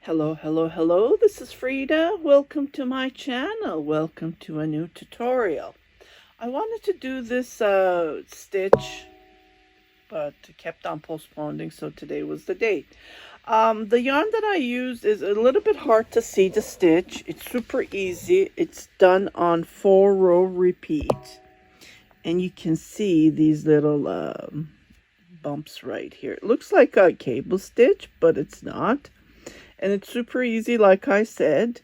Hello, hello, hello. This is Frida. Welcome to my channel. Welcome to a new tutorial. I wanted to do this stitch, but kept on postponing, so today was the date. The yarn that I used is a little bit hard to see the stitch. It's super easy. It's done on 4-row repeat. And you can see these little bumps right here. It looks like a cable stitch, but it's not. And it's super easy, like I said.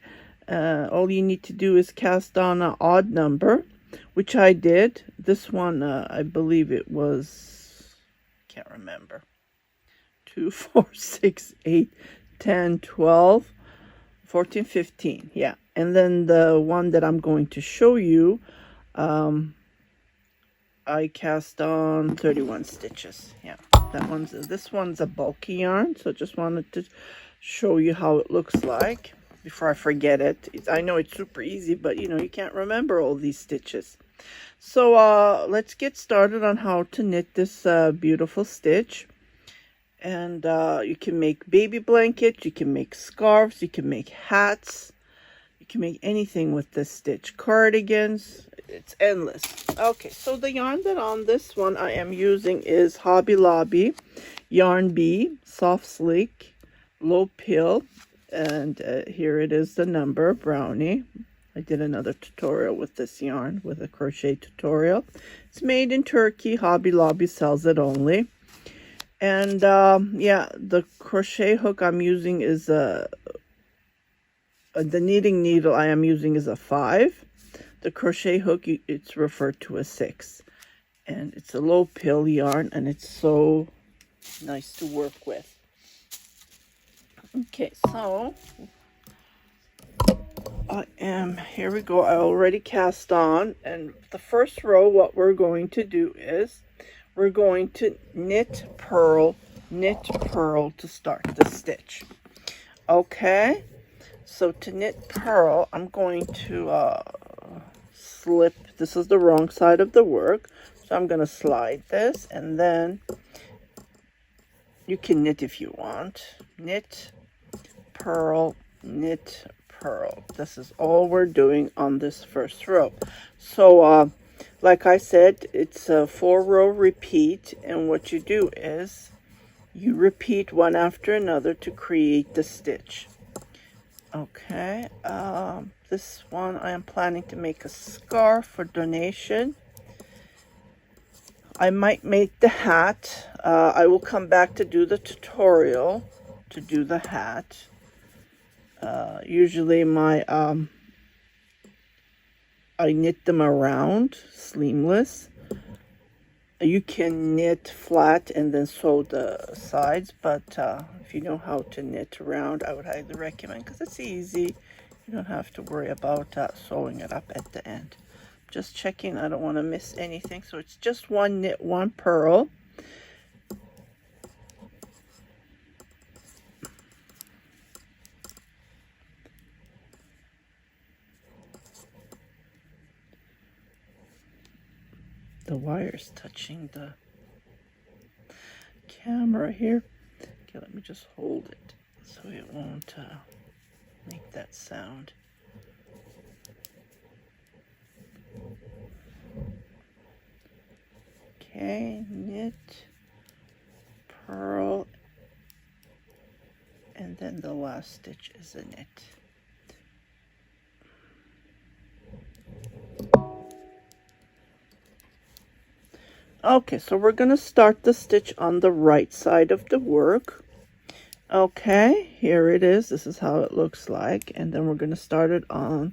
All you need to do is cast on an odd number, which I did. This one, I believe it was, can't remember, 2, 4, 6, 8, 10, 12, 14, 15. Yeah. And then the one that I'm going to show you, I cast on 31 stitches. Yeah, this one's a bulky yarn, so just wanted to show you how it looks like before I forget it. I know it's super easy, but you know, you can't remember all these stitches. So let's get started on how to knit this beautiful stitch. And you can make baby blankets, you can make scarves, you can make hats, you can make anything with this stitch. Cardigans, it's endless. Okay, so the yarn that on this one I am using is Hobby Lobby Yarn Bee Soft Sleek Low Pill, and here it is, the number, Brownie. I did another tutorial with this yarn, with a crochet tutorial. It's made in Turkey. Hobby Lobby sells it only. And yeah, the crochet hook I'm using is the knitting needle I am using is a 5. The crochet hook, it's referred to as 6. And it's a low pill yarn, and it's so nice to work with. Okay, so here we go. I already cast on, and the first row, what we're going to do is we're going to knit, purl to start the stitch. Okay, so to knit, purl, I'm going to slip. This is the wrong side of the work, so I'm going to slide this, and then you can knit if you want. Knit, purl, knit, purl. This is all we're doing on this first row. So like I said, it's a 4-row repeat, and what you do is you repeat one after another to create the stitch. Okay, this one I am planning to make a scarf for donation. I might make the hat. I will come back to do the tutorial to do the hat. Usually my I knit them around, seamless. You can knit flat and then sew the sides, but if you know how to knit around, I would highly recommend, because it's easy. You don't have to worry about sewing it up at the end. Just checking, I don't want to miss anything. So it's just one knit, one purl. The wire's touching the camera here. Okay, let me just hold it so it won't make that sound. Okay, knit, purl, and then the last stitch is a knit. Okay, so we're going to start the stitch on the right side of the work. Okay, here it is. This is how it looks like. And then we're going to start it on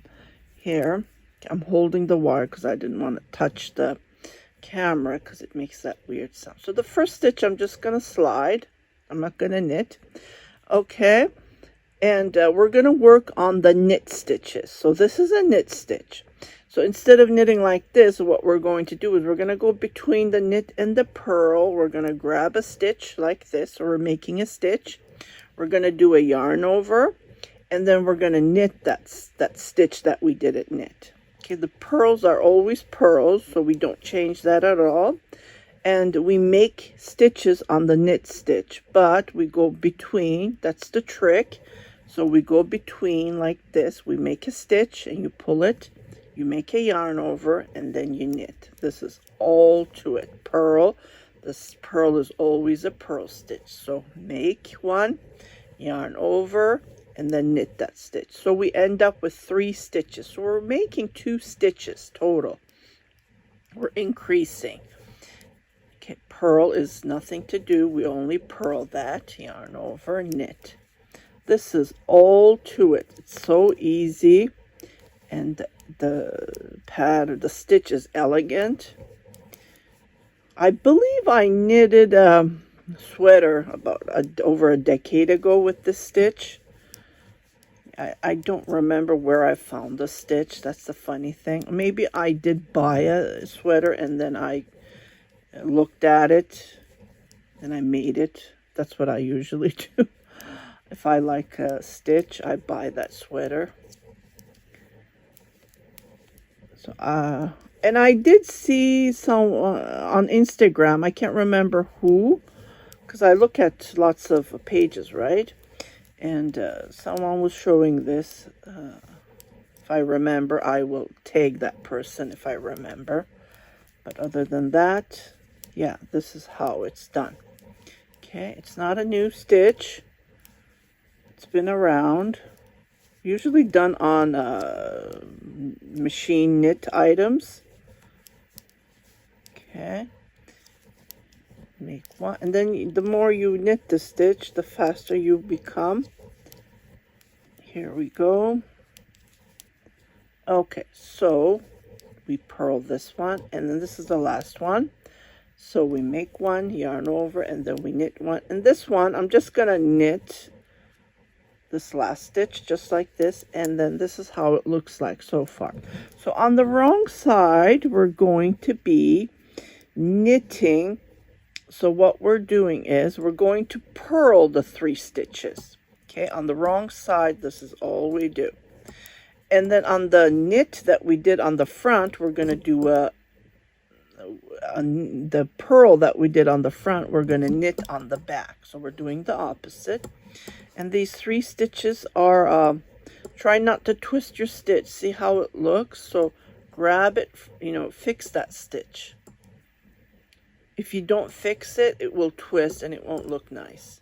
here. I'm holding the wire because I didn't want to touch the camera because it makes that weird sound. So the first stitch I'm just going to slide. I'm not going to knit. Okay, and we're going to work on the knit stitches. So this is a knit stitch. So instead of knitting like this, what we're going to do is we're going to go between the knit and the purl. We're going to grab a stitch like this, or we're making a stitch. We're going to do a yarn over, and then we're going to knit that stitch that we didn't knit. Okay, the purls are always purls, so we don't change that at all. And we make stitches on the knit stitch, but we go between. That's the trick. So we go between like this. We make a stitch and you pull it. You make a yarn over and then you knit. This is all to it. Purl. This purl is always a purl stitch. So make one, yarn over, and then knit that stitch. So we end up with 3 stitches. So we're making 2 stitches total. We're increasing. Okay, purl is nothing to do. We only purl that, yarn over, knit. This is all to it. It's so easy, and the pad or the stitch is elegant. I believe I knitted a sweater about over a decade ago with this stitch. I don't remember where I found the stitch. That's the funny thing. Maybe I did buy a sweater and then I looked at it and I made it. That's what I usually do. If I like a stitch, I buy that sweater. So, and I did see some on Instagram. I can't remember who, because I look at lots of pages, right? And someone was showing this. If I remember, I will tag that person if I remember. But other than that, yeah, this is how it's done. Okay, it's not a new stitch. It's been around. Usually done on machine knit items. Okay. Make one, and then the more you knit the stitch, the faster you become. Here we go. Okay, so we purl this one, and then this is the last one. So we make one, yarn over, and then we knit one. And this one, I'm just gonna knit this last stitch just like this, and then this is how it looks like so far. So on the wrong side, we're going to be knitting. So what we're doing is we're going to purl the 3 stitches. Okay, on the wrong side, this is all we do. And then on the knit that we did on the front, we're going to do the purl that we did on the front, we're going to knit on the back. So we're doing the opposite. And these 3 stitches are, try not to twist your stitch. See how it looks? So grab it, fix that stitch. If you don't fix it, it will twist and it won't look nice.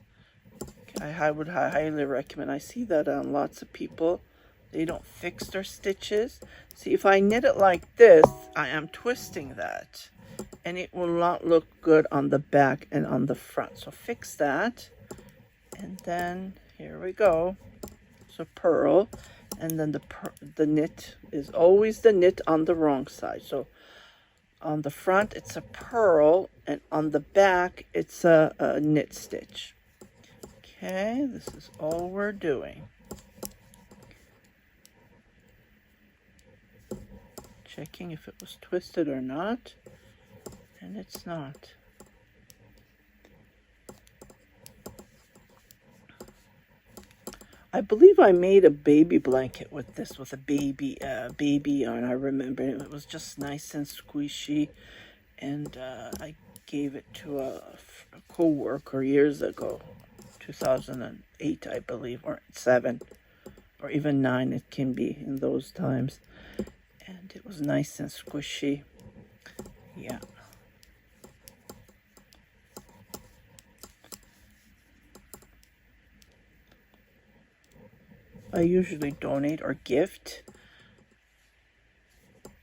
Okay, I would highly recommend. I see that on lots of people. They don't fix their stitches. See, if I knit it like this, I am twisting that. And it will not look good on the back and on the front. So fix that. And then here we go. So purl. And then the knit is always the knit on the wrong side. So on the front, it's a purl, and on the back, it's a knit stitch. Okay, this is all we're doing. Checking if it was twisted or not, and it's not. I believe I made a baby blanket with this, with a baby yarn. I remember it was just nice and squishy, and I gave it to a co-worker years ago, 2008, I believe, or 7, or even 9. It can be in those times, and it was nice and squishy. Yeah. I usually donate or gift,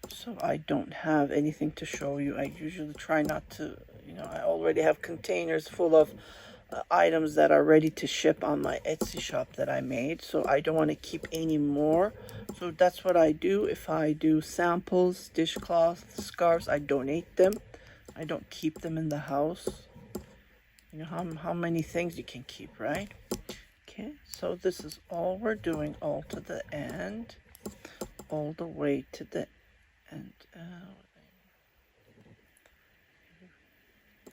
so I don't have anything to show you. I usually try not to, I already have containers full of items that are ready to ship on my Etsy shop that I made, so I don't want to keep any more. So that's what I do. If I do samples, dishcloths, scarves, I donate them. I don't keep them in the house. You know how many things you can keep, right? Okay, so this is all we're doing, all to the end, all the way to the end.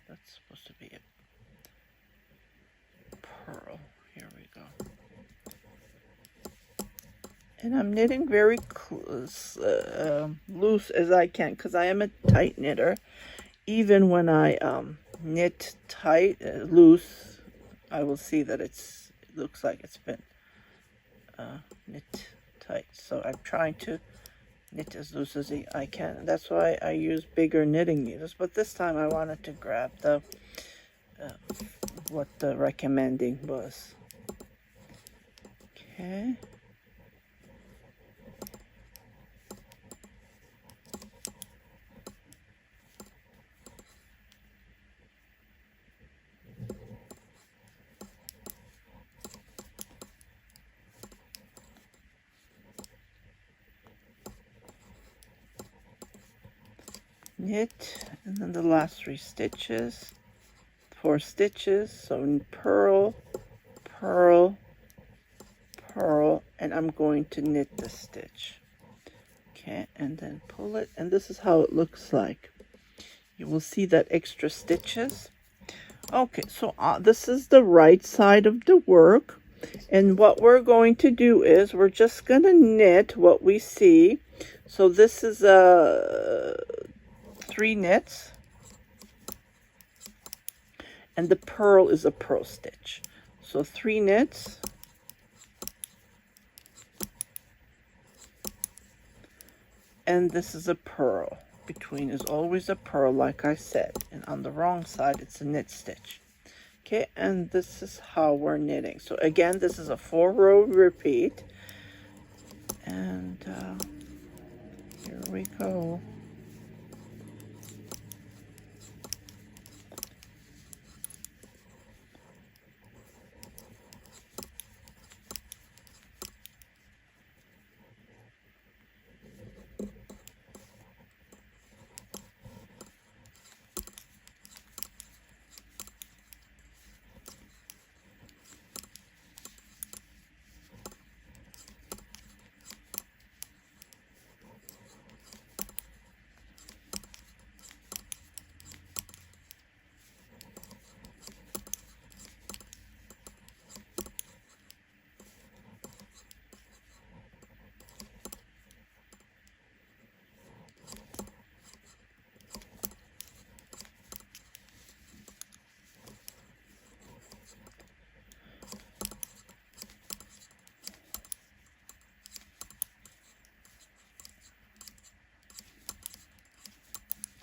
That's supposed to be a purl. Here we go. And I'm knitting very loose as I can, because I am a tight knitter. Even when I knit tight, loose, I will see that it looks like it's been knit tight. So I'm trying to knit as loose as I can. That's why I use bigger knitting needles. But this time I wanted to grab the what the recommending was. Okay. Knit, and then the last 3 stitches, 4 stitches, so purl, purl, purl, and I'm going to knit the stitch. Okay, and then pull it, and this is how it looks like. You will see that extra stitches. Okay, so this is the right side of the work, and what we're going to do is we're just going to knit what we see. So this is a 3 knits, and the purl is a purl stitch. So 3 knits, and this is a purl. Between is always a purl, like I said, and on the wrong side it's a knit stitch. Okay, and this is how we're knitting. So again, this is a 4-row repeat, and here we go.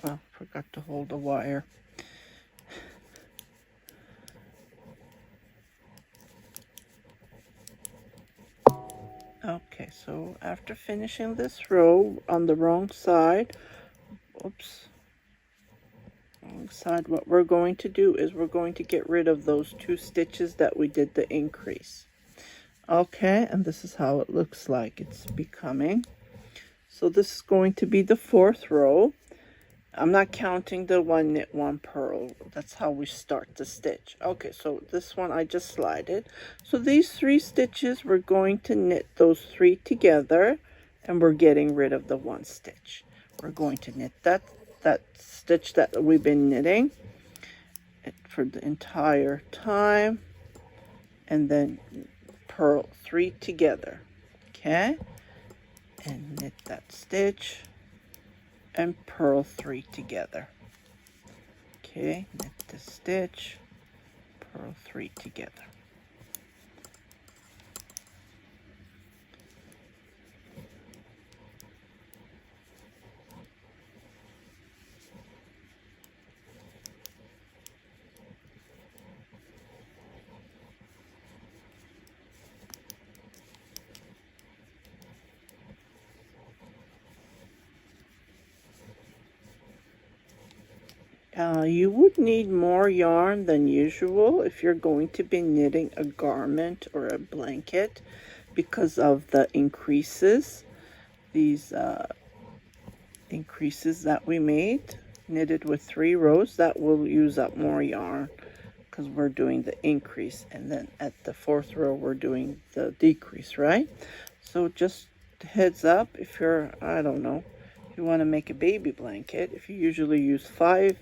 Oh, forgot to hold the wire. Okay, so after finishing this row on the wrong side, oops, wrong side, what we're going to do is we're going to get rid of those 2 stitches that we did the increase. Okay, and this is how it looks like it's becoming. So this is going to be the 4th row. I'm not counting the 1 knit 1 purl. That's how we start the stitch. Okay, so this one I just slided. So these 3 stitches, we're going to knit those 3 together, and we're getting rid of the 1 stitch. We're going to knit that stitch that we've been knitting for the entire time, and then purl 3 together. Okay, and knit that stitch and purl 3 together. Okay, knit the stitch, purl 3 together. You would need more yarn than usual if you're going to be knitting a garment or a blanket because of the increases. These increases that we made, knitted with 3 rows, that will use up more yarn because we're doing the increase, and then at the 4th row we're doing the decrease, right? So just heads up, if you're, I don't know, if you want to make a baby blanket, if you usually use 5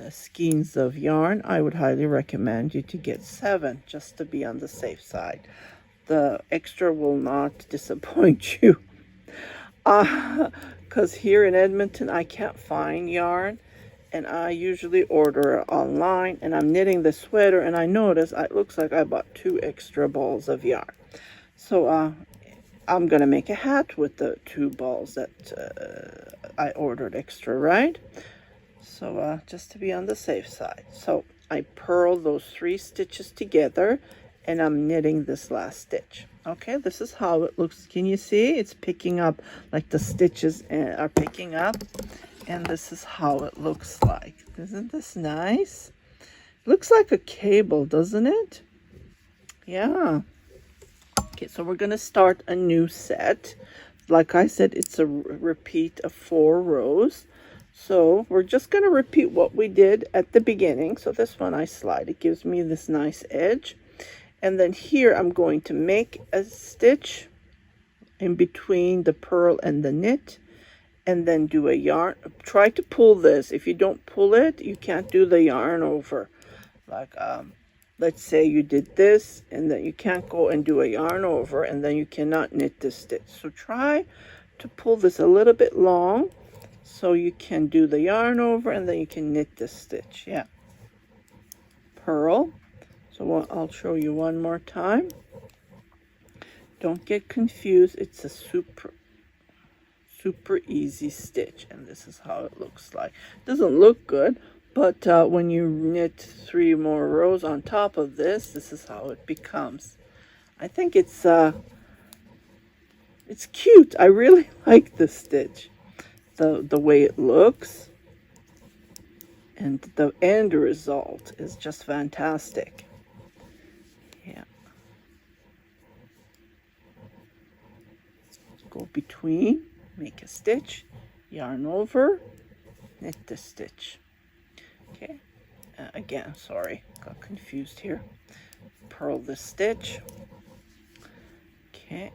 skeins of yarn, I would highly recommend you to get 7 just to be on the safe side. The extra will not disappoint you. Because here in Edmonton I can't find yarn, and I usually order it online, and I'm knitting the sweater and I notice it looks like I bought 2 extra balls of yarn. So I'm gonna make a hat with the 2 balls that I ordered extra, right? So just to be on the safe side. So I purl those 3 stitches together, and I'm knitting this last stitch. Okay, this is how it looks. Can you see? It's picking up, like the stitches are picking up. And this is how it looks like. Isn't this nice? Looks like a cable, doesn't it? Yeah. Okay, so we're going to start a new set. Like I said, it's a repeat of 4 rows. So we're just going to repeat what we did at the beginning. So this one I slide. It gives me this nice edge. And then here I'm going to make a stitch in between the purl and the knit. And then do a yarn. Try to pull this. If you don't pull it, you can't do the yarn over. Like, let's say you did this, and then you can't go and do a yarn over, and then you cannot knit this stitch. So try to pull this a little bit long, so you can do the yarn over, and then you can knit this stitch. Yeah. Purl. So I'll show you one more time. Don't get confused. It's a super easy stitch, and this is how it looks like. Doesn't look good, but when you knit 3 more rows on top of this is how it becomes. I think it's cute. I really like this stitch, the way it looks, and the end result is just fantastic. Yeah. Go between, make a stitch, yarn over, knit the stitch. Okay, again, sorry, got confused here. Purl the stitch. Okay,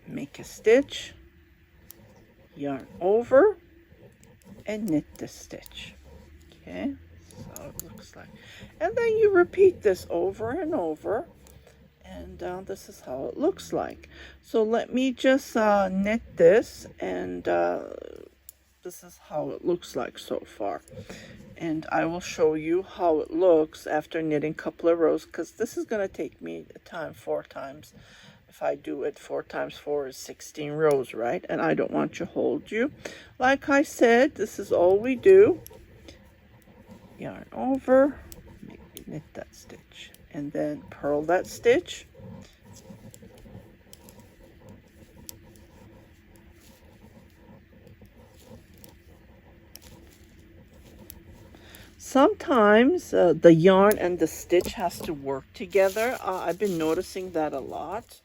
make a stitch, yarn over, and knit the stitch. Okay, so it looks like. And then you repeat this over and over. And this is how it looks like. So let me just knit this, and this is how it looks like so far. And I will show you how it looks after knitting a couple of rows, because this is going to take me time 4 times. If I do it 4 times 4 is 16 rows, right? And I don't want to hold you. Like I said, this is all we do. Yarn over, knit that stitch, and then purl that stitch. Sometimes the yarn and the stitch has to work together. I've been noticing that a lot.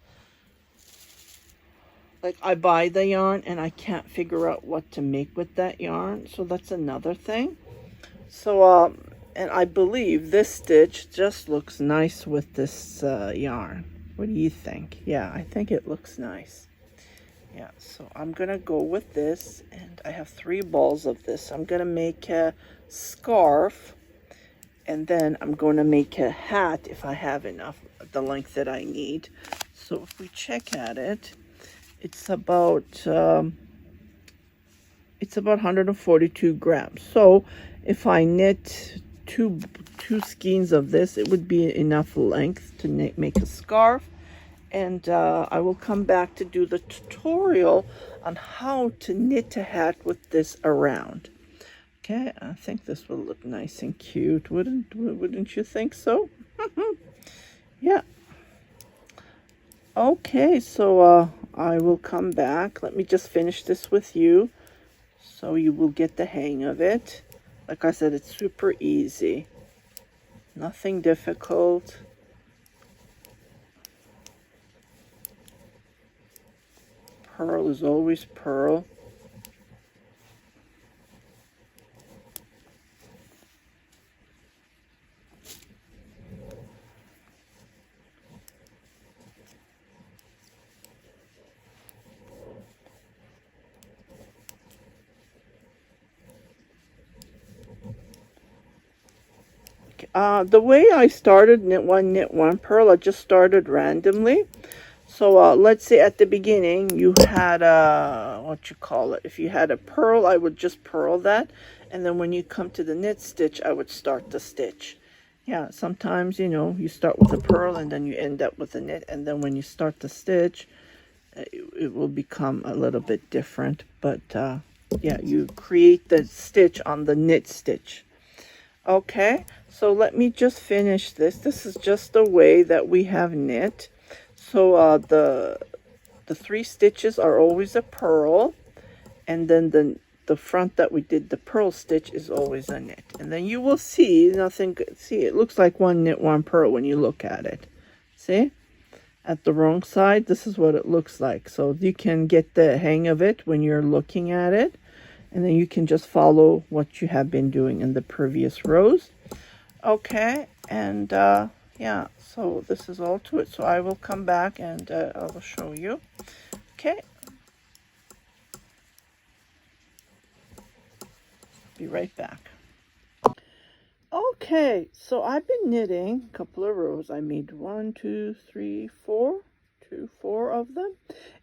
Like, I buy the yarn and I can't figure out what to make with that yarn. So that's another thing. So, and I believe this stitch just looks nice with this yarn. What do you think? Yeah, I think it looks nice. Yeah, so I'm going to go with this, and I have 3 balls of this. I'm going to make a scarf, and then I'm going to make a hat if I have enough, the length that I need. So if we check at it, it's about 142 grams. So if I knit two skeins of this, it would be enough length to make a scarf. And I will come back to do the tutorial on how to knit a hat with this around. Okay, I think this will look nice and cute. Wouldn't you think so? Yeah. Okay, so I will come back. Let me just finish this with you so you will get the hang of it. Like I said, it's super easy. Nothing difficult. Purl is always purl. The way I started knit one, purl, I just started randomly. So let's say at the beginning you had if you had a purl, I would just purl that, and then when you come to the knit stitch, I would start the stitch. yeah, sometimes, you know, you start with a purl and then you end up with a knit, and then when you start the stitch, it will become a little bit different. But yeah, you create the stitch on the knit stitch. Okay, so let me just finish this. This is just the way that we have knit. So the 3 stitches are always a purl, and then the front that we did the purl stitch is always a knit. And then you will see nothing. See, it looks like one knit, one purl when you look at it. See, at the wrong side, this is what it looks like. So you can get the hang of it when you're looking at it, and then you can just follow what you have been doing in the previous rows. Okay, and yeah, so this is all to it. So I will come back and I will show you. Okay, be right back. Okay, so I've been knitting a couple of rows. I made 1, 2, 3, 4, 4 of them,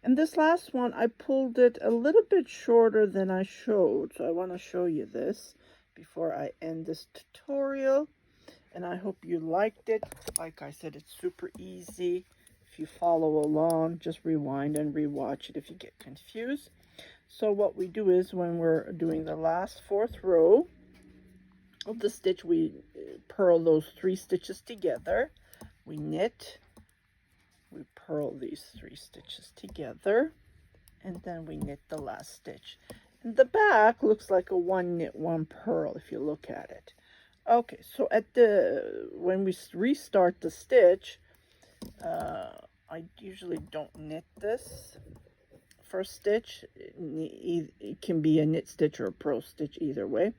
and this last one I pulled it a little bit shorter than I showed, so I want to show you this before I end this tutorial. And I hope you liked it. Like I said, it's super easy. If you follow along, just rewind and rewatch it if you get confused. So what we do is, when we're doing the last 4th row of the stitch, we purl those 3 stitches together. We knit, we purl these 3 stitches together, and then we knit the last stitch. And the back looks like a 1 knit, 1 purl if you look at it. Okay, so when we restart the stitch, I usually don't knit this first stitch. It can be a knit stitch or a purl stitch, either way.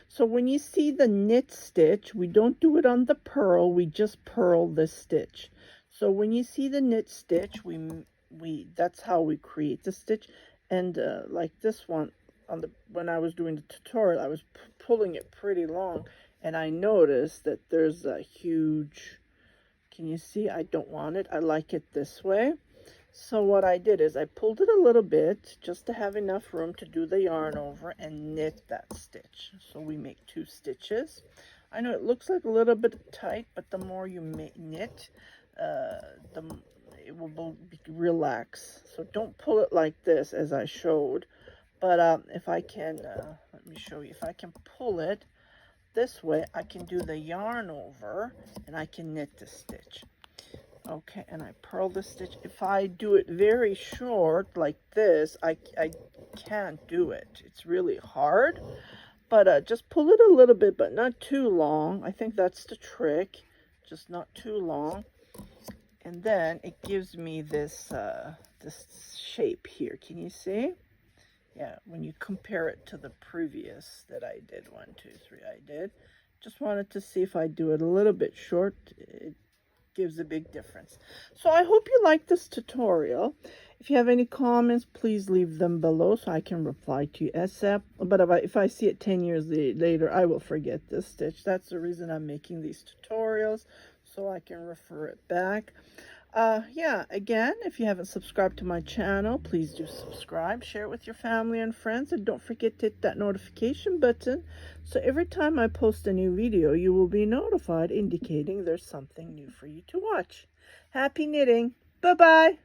So when you see the knit stitch, we don't do it on the purl, we just purl this stitch. So when you see the knit stitch, that's how we create the stitch. And like this one, when I was doing the tutorial, I was pulling it pretty long. And I noticed that there's a huge, can you see? I don't want it. I like it this way. So what I did is I pulled it a little bit just to have enough room to do the yarn over and knit that stitch. So we make 2 stitches. I know it looks like a little bit tight, but the more you knit, it will relax. So don't pull it like this as I showed. But if I can, let me show you. If I can pull it this way, I can do the yarn over and I can knit the stitch. Okay, and I purl the stitch. If I do it very short like this, I can't do it. It's really hard. But just pull it a little bit, but not too long. I think that's the trick. Just not too long. And then it gives me this this shape here. Can you see? Yeah, when you compare it to the previous that I did, 1, 2, 3, I did. Just wanted to see if I do it a little bit short, it gives a big difference. So I hope you like this tutorial. If you have any comments, please leave them below so I can reply to you ASAP. But if I see it 10 years later, I will forget this stitch. That's the reason I'm making these tutorials, so I can refer it back. Yeah, again, if you haven't subscribed to my channel, please do subscribe, share it with your family and friends, and don't forget to hit that notification button so every time I post a new video, you will be notified, indicating there's something new for you to watch. Happy knitting! Bye-bye!